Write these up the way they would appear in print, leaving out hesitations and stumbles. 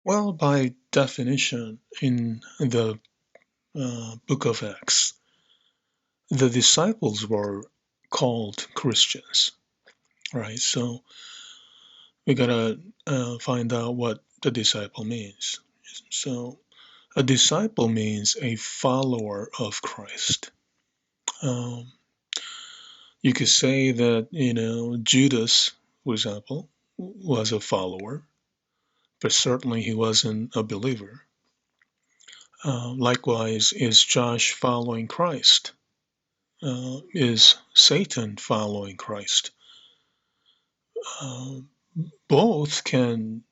Well, by definition, in the book of Acts, the disciples were called Christians, right? So we gotta find out what the disciple means. So a disciple means a follower of Christ. Um, you could say that, Judas, for example, was a follower, but certainly he wasn't a believer. Likewise, is Josh following Christ? Is Satan following Christ? Uh, Both can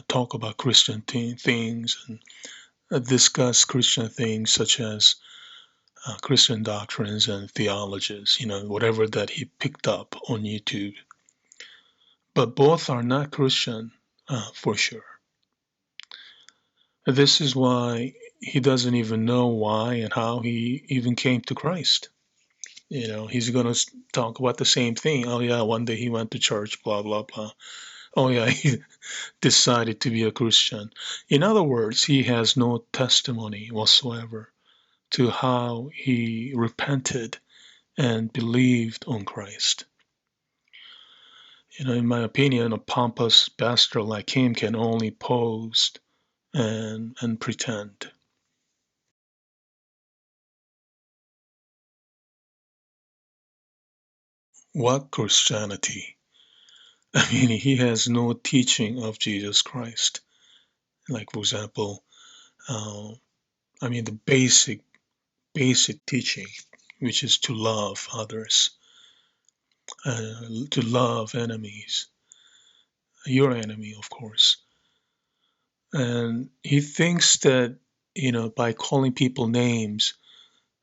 talk about Christian things and discuss Christian things such as Christian doctrines and theologies, whatever that he picked up on YouTube. But both are not Christian for sure. This is why he doesn't even know why and how he even came to Christ. He's going to talk about the same thing. Oh, yeah, one day he went to church, blah, blah, blah. Oh, yeah, he decided to be a Christian. In other words, he has no testimony whatsoever to how he repented and believed on Christ. In my opinion, a pompous bastard like him can only pose and pretend. What Christianity? I mean, he has no teaching of Jesus Christ. Like, for example, the basic teaching, which is to love others, to love enemies, your enemy, of course. And he thinks that, by calling people names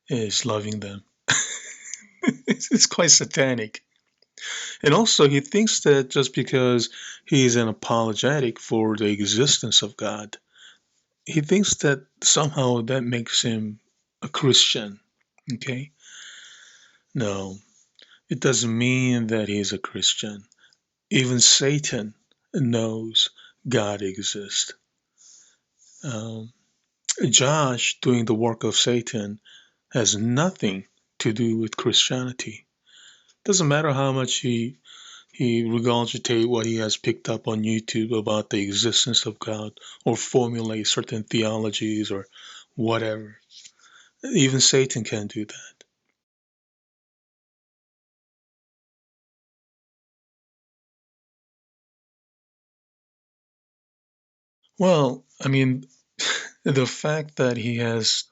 is loving them. It's quite satanic. And also, he thinks that just because he is an apologetic for the existence of God, he thinks that somehow that makes him a Christian. Okay? No, it doesn't mean that he's a Christian. Even Satan knows God exists. Josh doing the work of Satan has nothing to do with Christianity. Doesn't matter how much he regurgitate what he has picked up on YouTube about the existence of God or formulate certain theologies or whatever. Even Satan can do that. Well, the fact that he has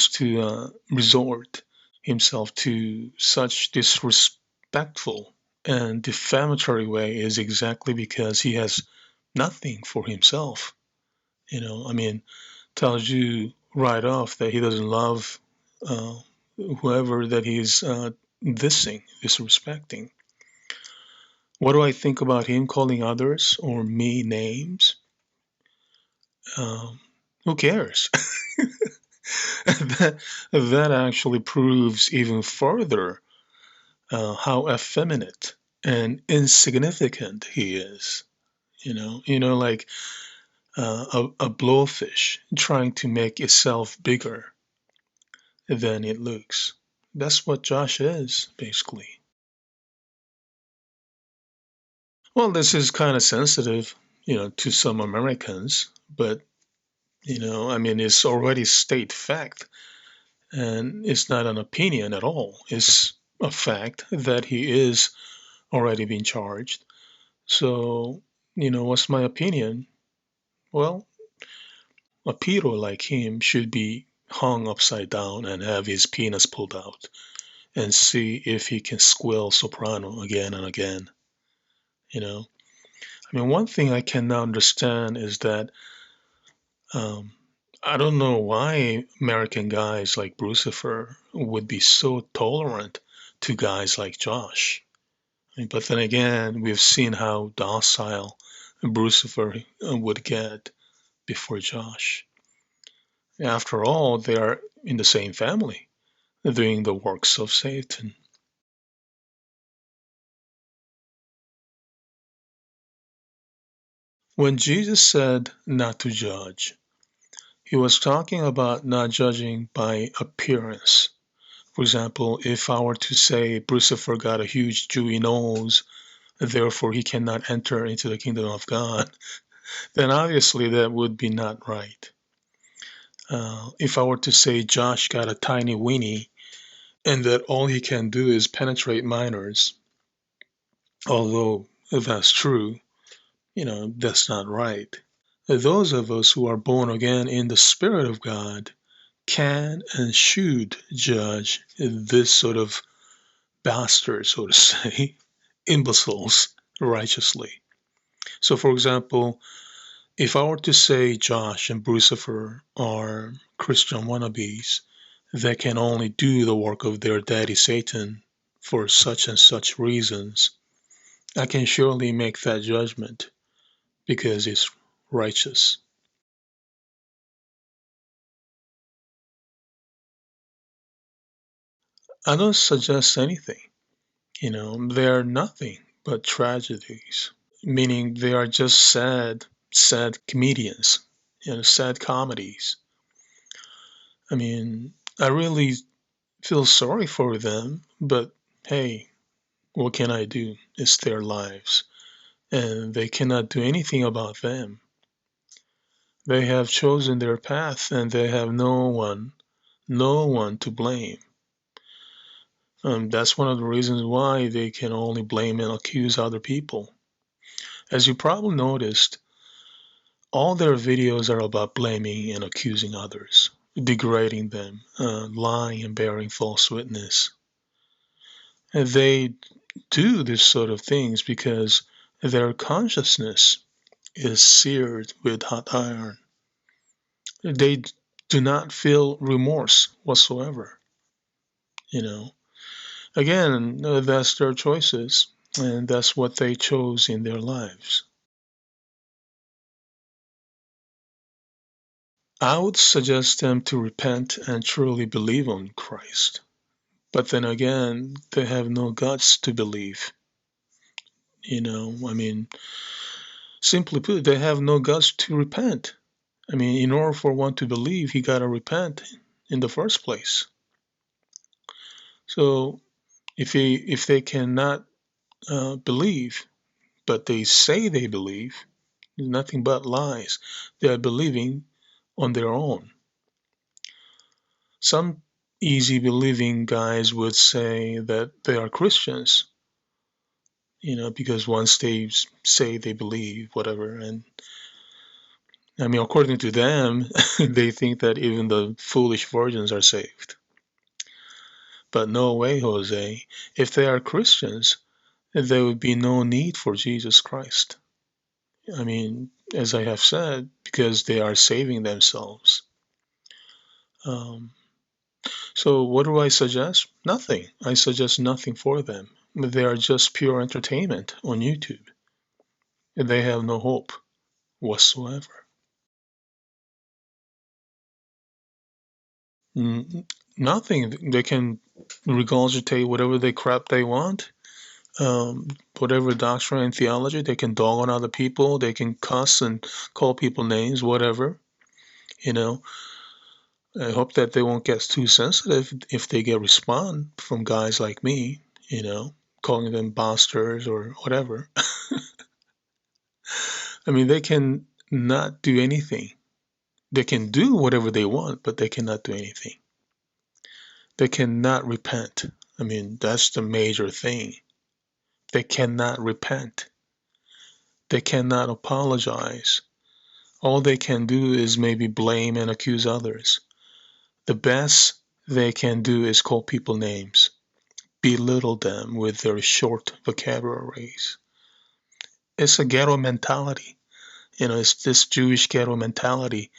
to resort himself to such disrespectful and defamatory way is exactly because he has nothing for himself. Tells you right off that he doesn't love uh, whoever that he's disrespecting. What do I think about him calling others or me names? Um, who cares? that actually proves even further how effeminate and insignificant he is. Like a blowfish trying to make itself bigger than it looks. That's what Josh is, basically. Well, this is kind of sensitive, to some Americans, but, it's already state fact, and it's not an opinion at all. It's a fact that he is already being charged. So, what's my opinion? Well, a pedo like him should be hung upside down and have his penis pulled out and see if he can squeal soprano again and again. One thing I cannot understand is that um, I don't know why American guys like Brucifer would be so tolerant to guys like Josh. But then again, we've seen how docile Brucifer would get before Josh. After all, they are in the same family, doing the works of Satan. When Jesus said not to judge, he was talking about not judging by appearance. For example, if I were to say Lucifer got a huge Jewy nose, therefore he cannot enter into the kingdom of God, then obviously that would be not right. If I were to say Josh got a tiny weenie and that all he can do is penetrate minors, although that's true, that's not right. Those of us who are born again in the Spirit of God can and should judge this sort of bastards, so to say, imbeciles, righteously. So, for example, if I were to say Josh and Lucifer are Christian wannabes that can only do the work of their daddy Satan for such and such reasons, I can surely make that judgment because it's righteous. I don't suggest anything. They are nothing but tragedies, meaning they are just sad comedians, sad comedies. I mean, I really feel sorry for them, but hey, what can I do? It's their lives, and they cannot do anything about them. They have chosen their path, and they have no one to blame. That's one of the reasons why they can only blame and accuse other people. As you probably noticed, all their videos are about blaming and accusing others, degrading them, lying and bearing false witness. And they do this sort of things because their consciousness is seared with hot iron. They do not feel remorse whatsoever. You know, again, that's their choices, and that's what they chose in their lives. I would suggest them to repent and truly believe on Christ. But then again, they have no guts to believe. I mean, simply put, they have no guts to repent. I mean, in order for one to believe, he got to repent in the first place. So if they cannot believe, but they say they believe, nothing but lies. They are believing on their own. Some easy believing guys would say that they are Christians, because once they say they believe whatever, and I mean, according to them, they think that even the foolish virgins are saved. But no way, Jose. If they are Christians, there would be no need for Jesus Christ. I mean, as I have said, because they are saving themselves. Um, so what do I suggest? Nothing. I suggest nothing for them. They are just pure entertainment on YouTube. They have no hope whatsoever. Nothing. They can regurgitate whatever they crap they want, whatever doctrine and theology. They can dog on other people. They can cuss and call people names, whatever. I hope that they won't get too sensitive if they get respond from guys like me, calling them bastards or whatever. I mean, they can not do anything. They can do whatever they want, but they cannot do anything. They cannot repent. I mean, that's the major thing. They cannot repent. They cannot apologize. All they can do is maybe blame and accuse others. The best they can do is call people names, belittle them with their short vocabularies. It's a ghetto mentality. It's this Jewish ghetto mentality,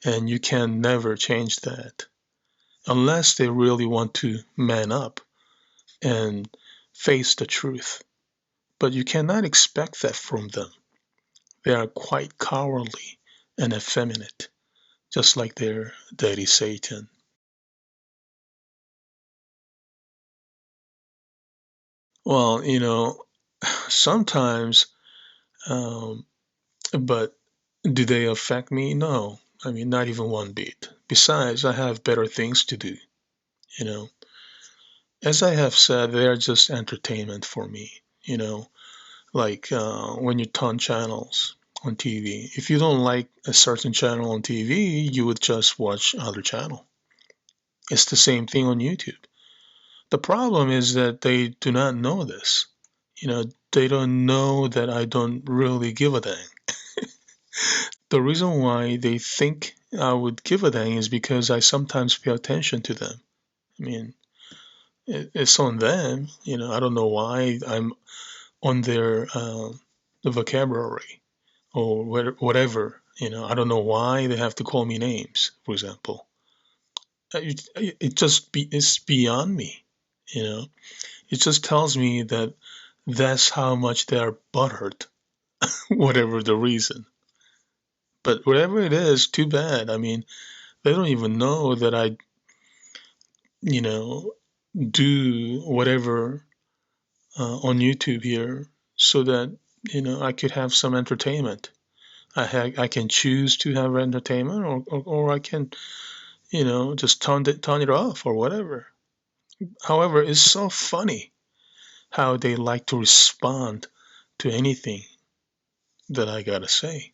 and you can never change that unless they really want to man up and face the truth. But you cannot expect that from them. They are quite cowardly and effeminate, just like their daddy Satan. Well, sometimes um, But do they affect me? No. I mean, not even one bit. Besides, I have better things to do, you know. As I have said, they are just entertainment for me, like when you turn channels on TV. If you don't like a certain channel on TV, you would just watch other channel. It's the same thing on YouTube. The problem is that they do not know this. They don't know that I don't really give a dang. The reason why they think I would give a dang is because I sometimes pay attention to them. I mean, it's on them. I don't know why I'm on their vocabulary or whatever. I don't know why they have to call me names, for example. It's beyond me. It just tells me that that's how much they are butthurt, whatever the reason. But whatever it is, too bad. I mean, they don't even know that I, you know, do whatever on YouTube here so that, I could have some entertainment. I can choose to have entertainment or I can, just turn it off or whatever. However, it's so funny how they like to respond to anything that I gotta say.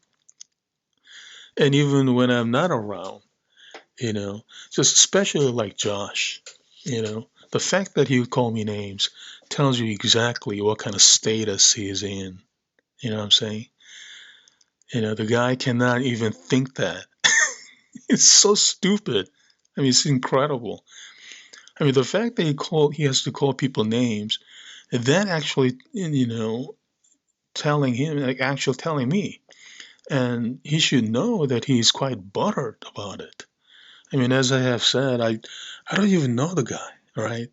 And even when I'm not around, just especially like Josh, the fact that he would call me names tells you exactly what kind of status he is in. You know what I'm saying? The guy cannot even think that. It's so stupid. I mean, it's incredible. I mean, the fact that he has to call people names, that actually, telling him, like actually telling me. And he should know that he's quite buttered about it. I mean, as I have said, I don't even know the guy, right?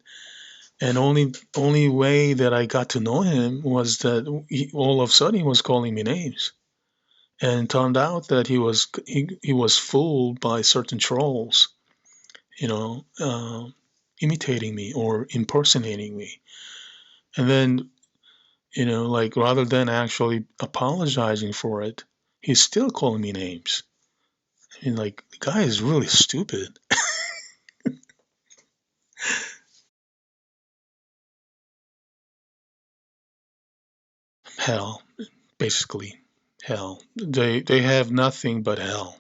And only way that I got to know him was that all of a sudden he was calling me names, and it turned out that he was fooled by certain trolls, you know, uh, imitating me or impersonating me, and then like rather than actually apologizing for it, he's still calling me names. I mean, like the guy is really stupid. Hell, basically, hell. They have nothing but hell.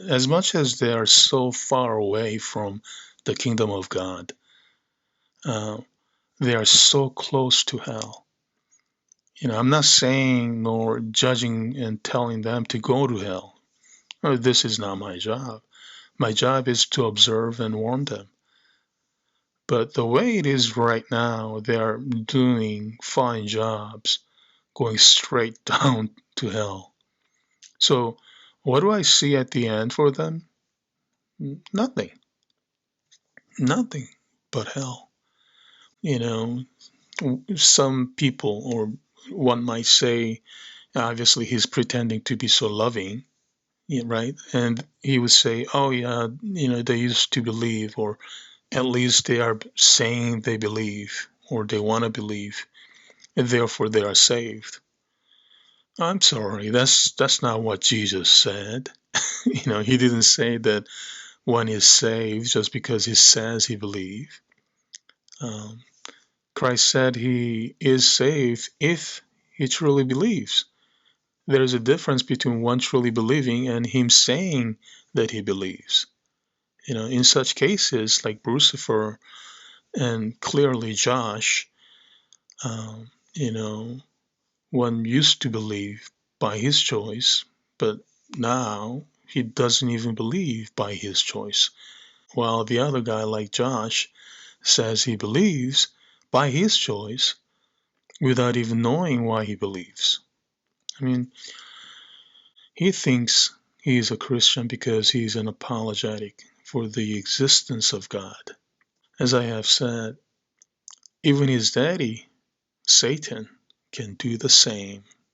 As much as they are so far away from the kingdom of God, uh, they are so close to hell. I'm not saying nor judging and telling them to go to hell. This is not my job. My job is to observe and warn them. But the way it is right now, they are doing fine jobs going straight down to hell. So, what do I see at the end for them? Nothing. Nothing but hell. You know, some people, or one might say, obviously he's pretending to be so loving, yeah, right? And he would say, oh, yeah, they used to believe, or at least they are saying they believe, or they want to believe, and therefore they are saved. I'm sorry, that's not what Jesus said. He didn't say that one is saved just because he says he believes. Um, Christ said he is saved if he truly believes. There is a difference between one truly believing and him saying that he believes. In such cases, like Lucifer and clearly Josh, um, you know, one used to believe by his choice, but now he doesn't even believe by his choice. While the other guy, like Josh, says he believes by his choice without even knowing why he believes. I mean, he thinks he is a Christian because he's an apologetic for the existence of God. As I have said, even his daddy, Satan, can do the same.